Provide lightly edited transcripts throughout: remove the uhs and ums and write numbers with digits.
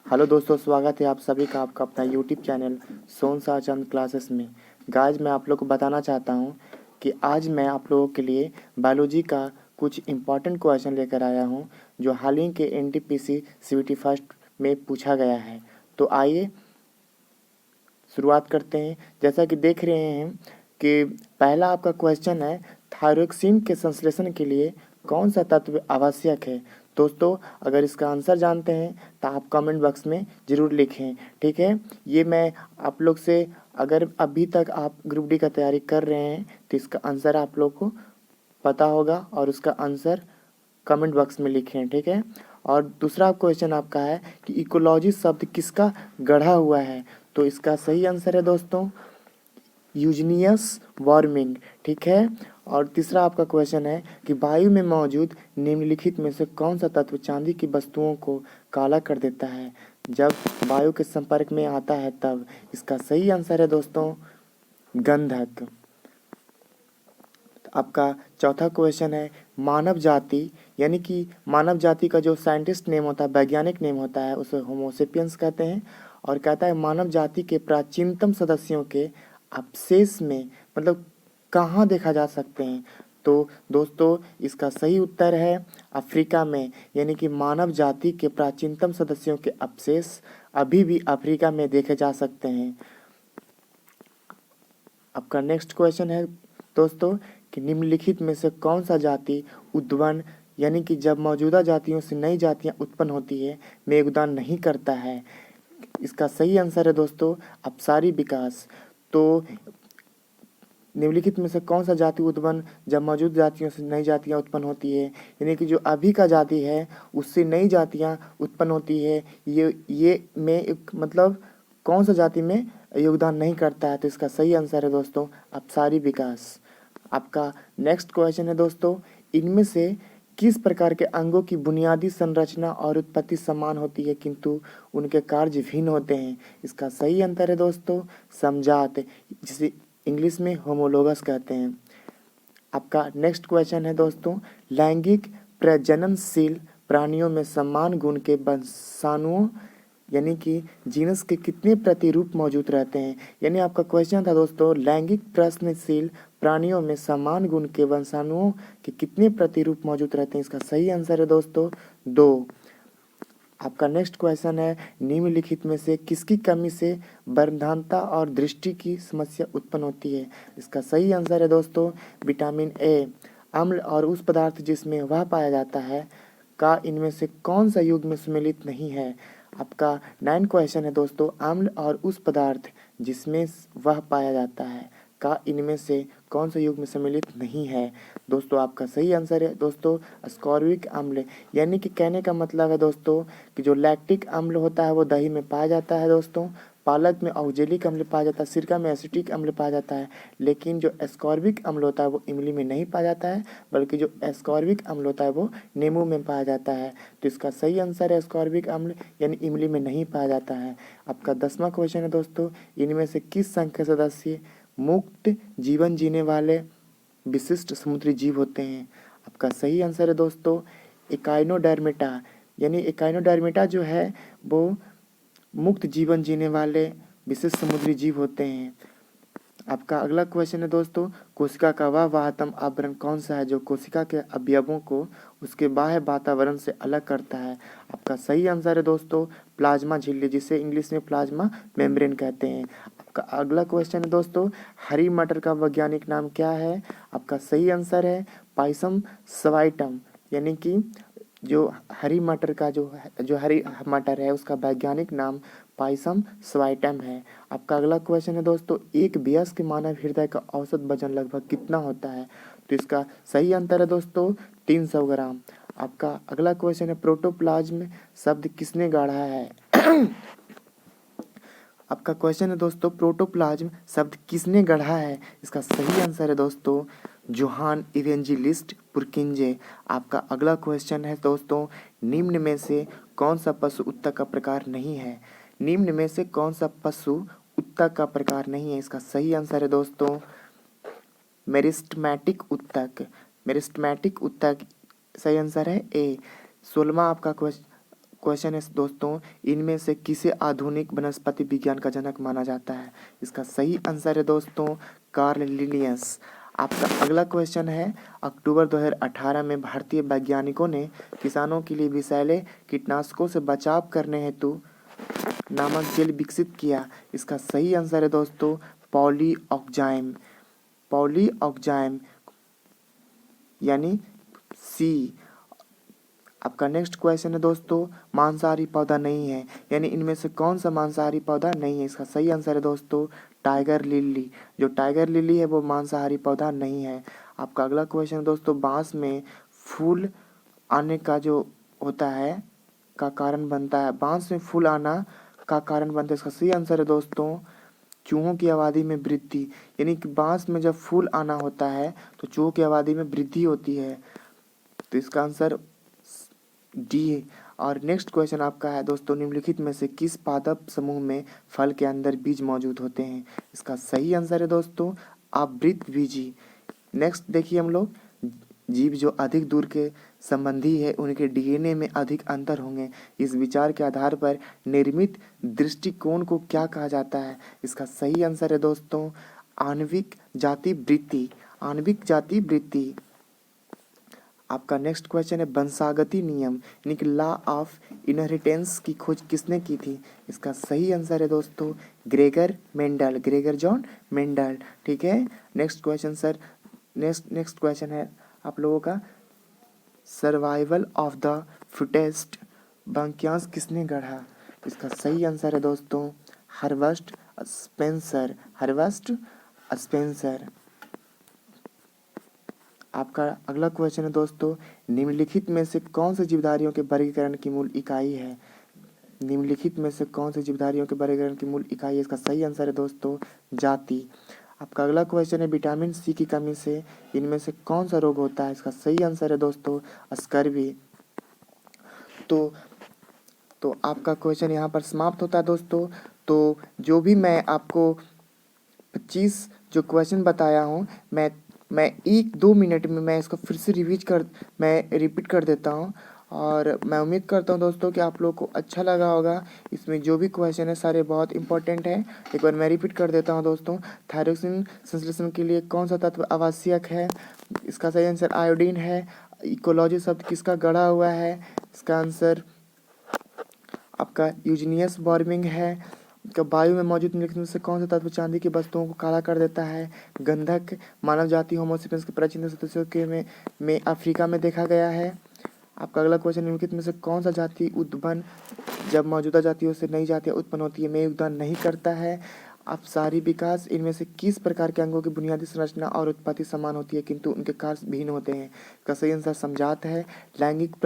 Hello दोस्तों, स्वागत है आप सभी का आपका अपना यूट्यूब चैनल सोन शाह चंद क्लासेस में। गाइज मैं आप लोग को बताना चाहता हूं कि आज मैं आप लोगों के लिए बायोलॉजी का कुछ इम्पॉर्टेंट क्वेश्चन लेकर आया हूं जो हाल ही के एनटीपीसी सीवीटी फर्स्ट में पूछा गया है। तो आइए शुरुआत करते हैं। जैसा कि देख रहे हैं कि पहला आपका क्वेश्चन है, थायरोक्सिन के संश्लेषण के लिए कौन सा तत्व आवश्यक है। दोस्तों, अगर इसका आंसर जानते हैं तो आप कमेंट बॉक्स में ज़रूर लिखें, ठीक है। ये मैं आप लोग से, अगर अभी तक आप ग्रुप डी का तैयारी कर रहे हैं तो इसका आंसर आप लोग को पता होगा और उसका आंसर कमेंट बॉक्स में लिखें, ठीक है। और दूसरा क्वेश्चन आपका है कि इकोलॉजी शब्द किसका गढ़ा हुआ है। तो इसका सही आंसर है दोस्तों यूजनियस वार्मिंग, ठीक है। और तीसरा आपका क्वेश्चन है कि वायु में मौजूद निम्नलिखित में से कौन सा तत्व चांदी की वस्तुओं को काला कर देता है जब वायु के संपर्क में आता है तब। इसका सही आंसर है दोस्तों गंधक। आपका चौथा क्वेश्चन है, मानव जाति यानी कि मानव जाति का जो साइंटिस्ट नेम होता है, वैज्ञानिक नेम होता है, उसे होमोसेपियंस कहते हैं। और कहता है मानव जाति के प्राचीनतम सदस्यों के अवशेष में मतलब कहाँ देखा जा सकते हैं। तो दोस्तों इसका सही उत्तर है अफ्रीका में, यानी कि मानव जाति के प्राचीनतम सदस्यों के अवशेष अभी भी अफ्रीका में देखे जा सकते हैं। आपका नेक्स्ट क्वेश्चन है दोस्तों कि निम्नलिखित में से कौन सा जाति उद्वन यानी कि जब मौजूदा जातियों से नई जातियां उत्पन्न होती है में योगदान नहीं करता है। इसका सही आंसर है दोस्तों अपसारी विकास। तो निम्नलिखित में से कौन सा जाति उत्पन्न जब मौजूद जातियों से नई जातियां उत्पन्न होती है, यानी कि जो अभी का जाति है उससे नई जातियां उत्पन्न होती है, ये में एक मतलब कौन सा जाति में योगदान नहीं करता है। तो इसका सही आंसर है दोस्तों अपसारी विकास। आपका नेक्स्ट क्वेश्चन है दोस्तों, इनमें से किस प्रकार के अंगों की बुनियादी संरचना और उत्पत्ति समान होती है किंतु उनके कार्य भिन्न होते हैं। इसका सही आंसर है दोस्तों समजात, जिसे इंग्लिश में होमोलोगस कहते हैं। आपका नेक्स्ट क्वेश्चन है दोस्तों, लैंगिक प्रजननशील प्राणियों में समान गुण के वंशाणुओं यानी कि जीनस के कितने प्रतिरूप मौजूद रहते हैं। यानी आपका क्वेश्चन था दोस्तों लैंगिक प्रश्नशील प्राणियों में समान गुण के वंशाणुओं के कितने प्रतिरूप मौजूद रहते हैं। इसका सही आंसर है दोस्तों 2। आपका नेक्स्ट क्वेश्चन है, निम्नलिखित में से किसकी कमी से बर्धानता और दृष्टि की समस्या उत्पन्न होती है। इसका सही आंसर है दोस्तों विटामिन ए। अम्ल और उस पदार्थ जिसमें वह पाया जाता है का इनमें से कौन सा युग में सम्मिलित नहीं है। आपका 9 क्वेश्चन है दोस्तों, अम्ल और उस पदार्थ जिसमें वह पाया जाता है का इनमें से कौन सा युग में सम्मिलित नहीं है। दोस्तों आपका सही आंसर है दोस्तों अस्कॉर्बिक अम्ल। यानी कि कहने का मतलब है दोस्तों कि जो लैक्टिक अम्ल होता है वो दही में पाया जाता है दोस्तों, पालक में ऑक्जेलिक अम्ल पाया जाता है, सिरका में एसिटिक अम्ल पाया जाता है, लेकिन जो एस्कॉर्बिक अम्ल होता है वो इमली में नहीं पाया जाता है, बल्कि जो एस्कॉर्बिक अम्ल होता है वो नींबू में पाया जाता है। तो इसका सही आंसर है एस्कॉर्बिक अम्ल, यानी इमली में नहीं पाया जाता है। आपका 10वां क्वेश्चन है दोस्तों, इनमें से किस संघ के सदस्य मुक्त जीवन जीने वाले विशिष्ट समुद्री जीव होते हैं। आपका सही आंसर है दोस्तों एकाइनोडर्मेटा। यानी एकाइनोडर्मेटा जो है वो मुक्त जीवन जीने वाले विशिष्ट समुद्री जीव होते हैं। आपका अगला क्वेश्चन है दोस्तों, कोशिका का वह वाहतम आवरण कौन सा है जो कोशिका के अवयवों को उसके बाह्य वातावरण से अलग करता है। आपका सही आंसर है दोस्तों प्लाज्मा झिल्ली, जिसे इंग्लिश में प्लाज्मा मेम्ब्रेन कहते हैं। आपका अगला क्वेश्चन है दोस्तों, हरी मटर का वैज्ञानिक नाम क्या है। आपका सही आंसर है पाइसम सवाइटम। यानी कि जो हरी मटर का जो हरी मटर है उसका वैज्ञानिक नाम पाइसम स्वाइटम है। आपका अगला क्वेश्चन है दोस्तों, एक वयस्क मानव हृदय का औसत वजन लगभग कितना होता है। तो इसका सही आंसर है दोस्तों 300 ग्राम। आपका अगला क्वेश्चन है, प्रोटोप्लाज्म शब्द किसने गढ़ा है। आपका क्वेश्चन है दोस्तों, प्रोटोप्लाज्म शब्द किसने गढ़ा है। इसका सही आंसर है दोस्तों जोहान इवेंजेलिस्ट पुरकिंजे। आपका अगला क्वेश्चन है दोस्तों, निम्न में से कौन सा पशु उत्तक का प्रकार नहीं है। निम्न में से कौन सा पशु उत्तक का प्रकार नहीं है। इसका सही आंसर है दोस्तों मेरिस्टमैटिक उत्तक। मेरिस्टमैटिक उत्तक सही आंसर है ए। 16वां आपका क्वेश्चन है दोस्तों, इनमें से किसे आधुनिक वनस्पति विज्ञान का जनक माना जाता है? इसका सही आंसर है दोस्तों कार्ल लिनियस। आपका अगला क्वेश्चन है, अक्टूबर 2018 में भारतीय वैज्ञानिकों ने किसानों के लिए विषैले कीटनाशकों से बचाव करने हेतु नामक जेल विकसित किया। इसका सही आंसर है दोस्तों पॉलीऑक्जाइम। पॉलीऑक्जाइम यानी सी। आपका नेक्स्ट क्वेश्चन है दोस्तों, मांसाहारी पौधा नहीं है, यानी इनमें से कौन सा मांसाहारी पौधा नहीं है? इसका सही आंसर है दोस्तों टाइगर लिली। जो टाइगर लिली है वो मांसाहारी पौधा नहीं है। आपका अगला क्वेश्चन है दोस्तों, बांस में फूल आने का जो होता है का कारण बनता है, बांस में फूल आना का कारण बनता है। इसका सही आंसर है दोस्तों चूहों की आबादी में वृद्धि, यानी कि बांस में जब फूल आना होता है तो चूहों की आबादी में वृद्धि होती है। तो इसका आंसर डी है। और नेक्स्ट क्वेश्चन आपका है दोस्तों, निम्नलिखित में से किस पादप समूह में फल के अंदर बीज मौजूद होते हैं? इसका सही आंसर है दोस्तों आवृतबीजी। नेक्स्ट देखिए हम लोग, जीव जो अधिक दूर के संबंधी है उनके डीएनए में अधिक अंतर होंगे, इस विचार के आधार पर निर्मित दृष्टिकोण को क्या कहा जाता है? इसका सही आंसर है दोस्तों आणविक जाति वृत्ति। आणविक जाति वृत्ति। आपका नेक्स्ट क्वेश्चन है, वंशागति नियम यानी कि लॉ ऑफ इनहेरिटेंस की खोज किसने की थी? इसका सही आंसर है दोस्तों Gregor Mendel, Gregor John Mendel. ठीक है। Next question sir, next question है आप लोगों का, सर्वाइवल ऑफ द फिटेस्ट वाक्यांश किसने गढ़ा? इसका सही आंसर है दोस्तों हर्बर्ट स्पेंसर, हर्बर्ट स्पेंसर। आपका अगला क्वेश्चन है दोस्तों, निम्नलिखित में से कौन से जीवधारियों के वर्गीकरण की मूल इकाई है? निम्नलिखित में से कौन से जीवधारियों के वर्गीकरण की मूल इकाई है? इसका सही आंसर है दोस्तों जाति। आपका अगला क्वेश्चन है, विटामिन सी की कमी से इनमें से कौन सा रोग होता है? इसका सही आंसर है दोस्तों स्कर्वी। तो आपका क्वेश्चन यहाँ पर समाप्त होता है दोस्तों। तो जो भी मैं आपको 25 जो क्वेश्चन बताया हूँ, मैं 1-2 मिनट में मैं इसको फिर से रिपीट कर देता हूँ। और मैं उम्मीद करता हूँ दोस्तों कि आप लोग को अच्छा लगा होगा। इसमें जो भी क्वेश्चन है सारे बहुत इंपॉर्टेंट हैं। एक बार मैं रिपीट कर देता हूँ दोस्तों, थायरोक्सिन संश्लेषण के लिए कौन सा तत्व आवश्यक है? इसका सही आंसर आयोडीन है। इकोलॉजी शब्द किसका गढ़ा हुआ है? इसका आंसर आपका यूजीनियस वार्मिंग है। वायु में मौजूद निम्नलिखित में से कौन सा तत्व चांदी की वस्तुओं को काला कर देता है? गंधक मानव जाति होमोसेपियंस के प्राचीन सदस्यों के में अफ्रीका में देखा गया है। आपका अगला क्वेश्चन, निम्नलिखित में से कौन सा जाति उद्भवन जब मौजूदा जातियों से नई जातियां उत्पन्न होती है में योगदान नहीं करता है? अपसारी विकास, इनमें से किस प्रकार के अंगों की बुनियादी संरचना और उत्पत्ति समान होती है किंतु उनके कार्य भिन्न होते हैं? इसका सही आंसर समझात है। लैंगिक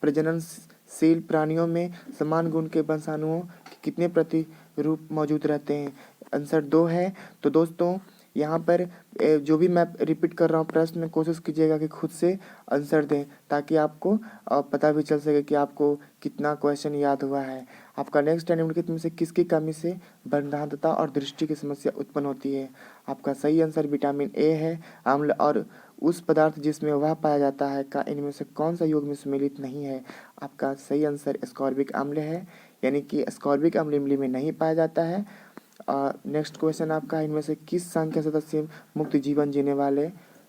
प्रजननशील प्राणियों में समान गुण के वंशाणुओं के कितने प्रतिरूप मौजूद रहते हैं? आंसर 2 है। तो दोस्तों यहाँ पर जो भी मैं रिपीट कर रहा हूँ प्रश्न, कोशिश कीजिएगा कि खुद से आंसर दें ताकि आपको पता भी चल सके कि आपको कितना क्वेश्चन याद हुआ है। आपका नेक्स्ट है, निम्नलिखित में से किसकी कमी से बर्धांतता और दृष्टि की समस्या उत्पन्न होती है? आपका सही आंसर विटामिन ए है। अम्ल और उस पदार्थ जिसमें वह पाया जाता है का इनमें से कौन सा योग में सम्मिलित नहीं है? आपका सही आंसर एस्कॉर्बिक अम्ल है, यानी कि एस्कॉर्बिक अम्ल इमली में नहीं पाया जाता है। नेक्स्ट क्वेश्चन आपका, इनमें से किस संघ के सदस्य मुक्त जीवन जीने वाले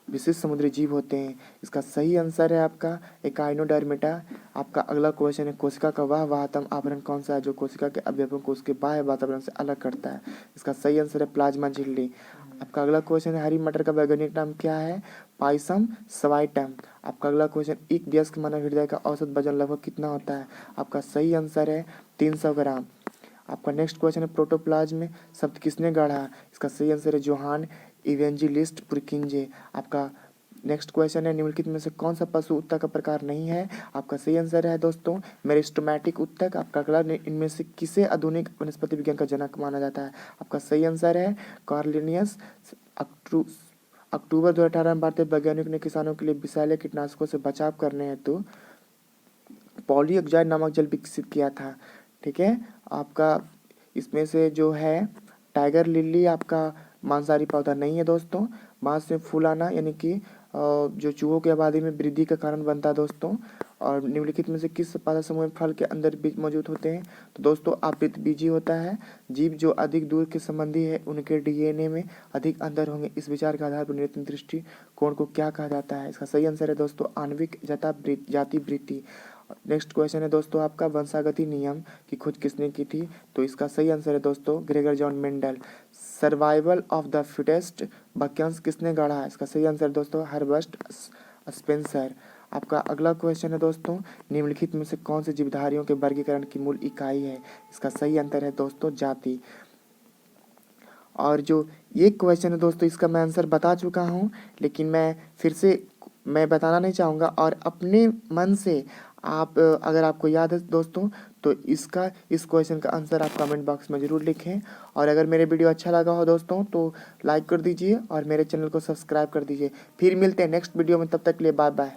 विशिष्ट समुद्री जीव होते हैं? इसका सही आंसर है आपका एकाइनोडर्मेटा। आपका अगला क्वेश्चन है, कोशिका का वह वाहतम आवरण कौन सा है जो कोशिका के अवयवों को उसके बाह्य वातावरण से अलग करता है? इसका सही आंसर है प्लाज्मा झिल्ली। आपका अगला क्वेश्चन है, हरी मटर का वैज्ञानिक नाम क्या है? पाइसम सवाइटम। आपका अगला क्वेश्चन, एक वयस्क मानव हृदय का औसत वजन लगभग कितना होता है? आपका सही आंसर है 300 ग्राम। आपका नेक्स्ट क्वेश्चन है, प्रोटोप्लाज्म शब्द किसने गढ़ा? इसका सही आंसर है जोहान इवेंजेलिस्ट पुरकिंजे। आपका नेक्स्ट क्वेश्चन है, निम्नलिखित में से कौन सा पशु उत्तक का प्रकार नहीं है? आपका सही आंसर है दोस्तों मेरिस्टोमैटिक उत्तक। आपका अगला, इनमें से किसे आधुनिक वनस्पति विज्ञान का जनक माना जाता है? आपका सही आंसर है कार्लिनियस। अक्टूबर 2018 में भारतीय वैज्ञानिक ने किसानों के लिए विषैले कीटनाशकों से बचाव करने हेतु पॉलीऑक्जाइड नामक जल विकसित किया था। ठीक है। आपका इसमें से जो है टाइगर लिली आपका मांसाहारी पौधा नहीं है दोस्तों। बांस में फूल आना यानी कि जो चूहों की आबादी में वृद्धि का कारण बनता है दोस्तों। और निम्नलिखित में से किस पादप समूह में फल के अंदर बीज मौजूद होते हैं? तो दोस्तों आवृतबीजी होता है। जीव जो अधिक दूर के संबंधी है उनके डीएनए में अधिक अंतर होंगे। इस विचार के आधार पर निम्नलिखित दृष्टिकोण को क्या कहा जाता है? इसका सही आंसर है दोस्तों आणविक जाति वृत्ति। नेक्स्ट क्वेश्चन है दोस्तों आपका वंशागति नियम की खोज किसने की थी? तो इसका सही आंसर है दोस्तों Gregor John Mendel. Survival of the fittest वाक्यांश किसने गढ़ा है? इसका सही आंसर दोस्तों हर्बर्ट स्पेंसर। आपका अगला क्वेश्चन है दोस्तों निम्नलिखित में से कौन से जीवधारियों के वर्गीकरण की मूल इकाई है? इसका सही आंसर है दोस्तों जाति। और जो ये क्वेश्चन है दोस्तों इसका मैं आंसर बता चुका हूँ, लेकिन मैं फिर से मैं बताना नहीं चाहूँगा और अपने मन से आप अगर आपको याद है दोस्तों तो इस क्वेश्चन का आंसर आप कमेंट बॉक्स में ज़रूर लिखें। और अगर मेरे वीडियो अच्छा लगा हो दोस्तों तो लाइक कर दीजिए और मेरे चैनल को सब्सक्राइब कर दीजिए। फिर मिलते हैं नेक्स्ट वीडियो में, तब तक के लिए बाय बाय।